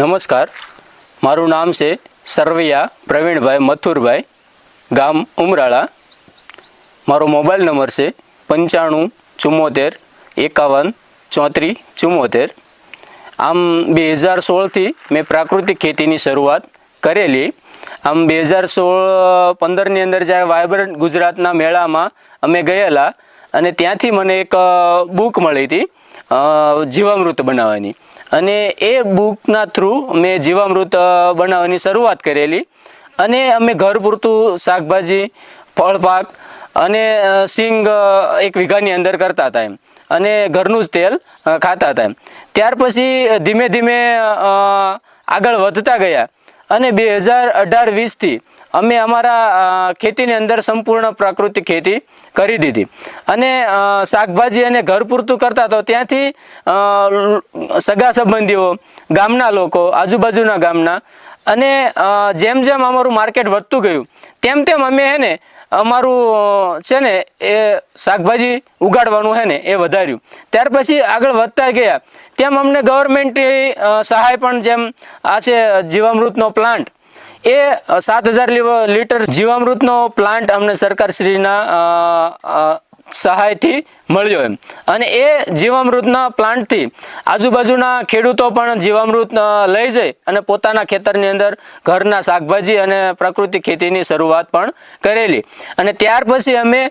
નમસ્કાર, મારું નામ છે સરવૈયા પ્રવીણભાઈ મથુરભાઈ, ગામ ઉમરાળા. મારો મોબાઈલ નંબર છે 95 74 51 34 74. આમ 2016થી મેં પ્રાકૃતિક ખેતીની શરૂઆત કરેલી. આમ 2016-15ની અંદર જ્યારે વાયબ્રન્ટ ગુજરાતના મેળામાં અમે ગયેલા અને ત્યાંથી મને એક બુક મળી હતી જીવામૃત બનાવવાની, અને એ બુકના થ્રુ મેં જીવામૃત બનાવવાની શરૂઆત કરેલી. અને અમે ઘર પૂરતું શાકભાજી, ફળપાક અને સિંગ 1 વીઘાની અંદર કરતા હતા એમ, અને ઘરનું જ તેલ ખાતા હતા એમ. ત્યાર પછી ધીમે ધીમે આગળ વધતા ગયા અને 2018-20થી અમે અમારા ખેતીની અંદર સંપૂર્ણ પ્રાકૃતિક ખેતી કરી દીધી. અને શાકભાજી અને ઘર પૂરતું કરતા તો ત્યાંથી સગા સંબંધીઓ, ગામના લોકો, આજુબાજુના ગામના, અને જેમ જેમ અમારું માર્કેટ વધતું ગયું તેમ તેમ અમે અમારું છે ને એ શાકભાજી ઉગાડવાનું એ વધાર્યું. ત્યાર પછી આગળ વધતા ગયા તેમ અમને ગવર્મેન્ટની સહાય પણ, જેમ આ છે જીવામૃતનો પ્લાન્ટ, એ 7000 લીટર જીવામૃતનો પ્લાન્ટ અમને સરકારશ્રીના સહાયથી મળ્યો એમ. અને એ જીવામૃતના પ્લાન્ટથી આજુબાજુના ખેડૂતો પણ જીવામૃત લઈ જઈ અને પોતાના ખેતરની અંદર ઘરના શાકભાજી અને પ્રાકૃતિક ખેતીની શરૂઆત પણ કરેલી. અને ત્યાર પછી અમે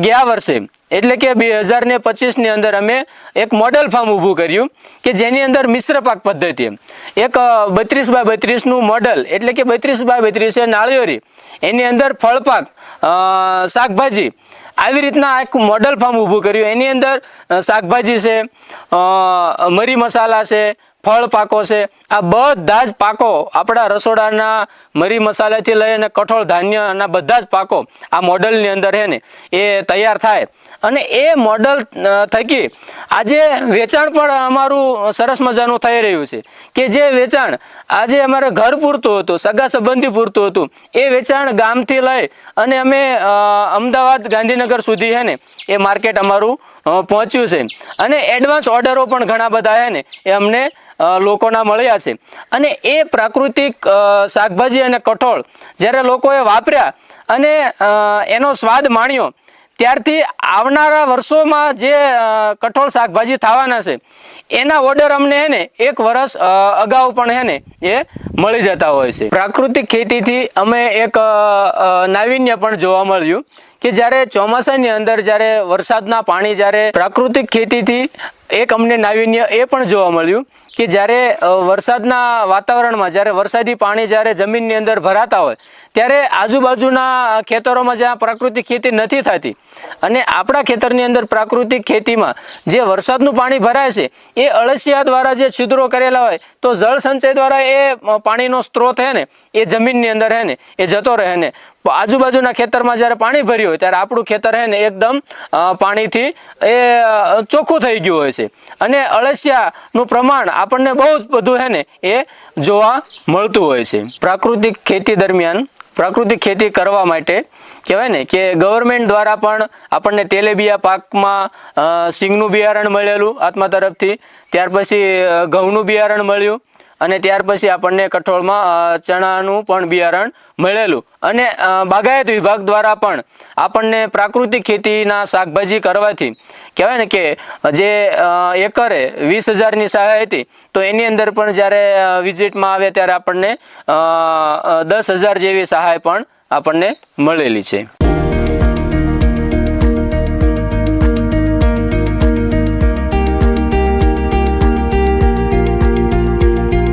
ગયા વર્ષે એટલે કે 2025ની અંદર અમે એક મોડેલ ફાર્મ ઊભું કર્યું કે જેની અંદર મિશ્ર પાક પદ્ધતિ, એક 32x32નું મોડેલ, એટલે કે 32x32 છે નાળિયેરી, એની અંદર ફળપાક, શાકભાજી, આવી રીતના એક મોડલ ફાર્મ ઊભું કર્યું. એની અંદર શાકભાજી છે, મરી મસાલા છે, ફળ પાકો છે, આ બધા જ પાકો આપણા રસોડાના મરી મસાલાથી લઈ અને કઠોળ ધાન્યના બધા જ પાકો આ મોડલની અંદર એ તૈયાર થાય. અને એ મોડલ થકી આજે વેચાણ પણ અમારું સરસ મજાનું થઈ રહ્યું છે, કે જે વેચાણ આજે અમારે ઘર પૂરતું હતું, સગા સંબંધી પૂરતું હતું, એ વેચાણ ગામથી લઈ અને અમે અમદાવાદ, ગાંધીનગર સુધી એ માર્કેટ અમારું પહોંચ્યું છે. અને એડવાન્સ ઓર્ડરો પણ ઘણા બધા એ અમને લોકોના મળ્યા છે. અને એ પ્રાકૃતિક શાકભાજી અને કઠોળ જ્યારે લોકોએ વાપર્યા અને એનો સ્વાદ માણ્યો, ત્યારથી આવનારા વર્ષોમાં જે કઠોળ શાકભાજી થવાના છે એના ઓર્ડર અમને 1 વર્ષ અગાઉ પણ એ મળી જતા હોય છે. પ્રાકૃતિક ખેતીથી અમે એક નાવીન્ય પણ જોવા મળ્યું કે જ્યારે ચોમાસાની અંદર જ્યારે વરસાદના પાણી, જ્યારે પ્રાકૃતિક ખેતીથી એક અમને નાવીન્ય એ પણ જોવા મળ્યું કે જ્યારે વરસાદના વાતાવરણમાં જ્યારે વરસાદી પાણી જ્યારે જમીનની અંદર ભરાતા હોય ત્યારે આજુબાજુના ખેતરોમાં જ્યાં પ્રાકૃતિક ખેતી નથી થતી અને આપણા ખેતરની અંદર પ્રાકૃતિક ખેતીમાં જે વરસાદનું પાણી ભરાય છે એ અળસિયા દ્વારા જે છિદ્રો કરેલા હોય તો જળ સંચય દ્વારા એ પાણીનો સ્ત્રોત એ જમીનની અંદર એ જતો રહે ને. આજુબાજુના ખેતરમાં જ્યારે પાણી ભર્યું હોય ત્યારે આપણું ખેતર એકદમ પાણીથી એ ચોખ્ખું થઈ ગયું હોય છે. અને અળસિયાનું પ્રમાણ આપણને બહુ જ બધું એ જોવા મળતું હોય છે. પ્રાકૃતિક ખેતી દરમિયાન પ્રાકૃતિક ખેતી કરવા માટે કહેવાય ને કે ગવર્મેન્ટ દ્વારા પણ આપણને તેલેબિયા પાકમાં સિંગનું બિયારણ મળેલું આત્મા તરફથી, ત્યાર પછી ઘઉંનું બિયારણ મળ્યું, અને ત્યાર પછી આપણને કઠોળમાં ચણાનું પણ બિયારણ મળેલું. અને બાગાયત વિભાગ દ્વારા પણ આપણને પ્રાકૃતિક ખેતીના શાકભાજી કરવાથી કહેવાય ને કે જે એકરે 20,000ની સહાય હતી, તો એની અંદર પણ જ્યારે વિઝિટમાં આવે ત્યારે આપણને 10,000 જેવી સહાય પણ આપણને મળેલી છે.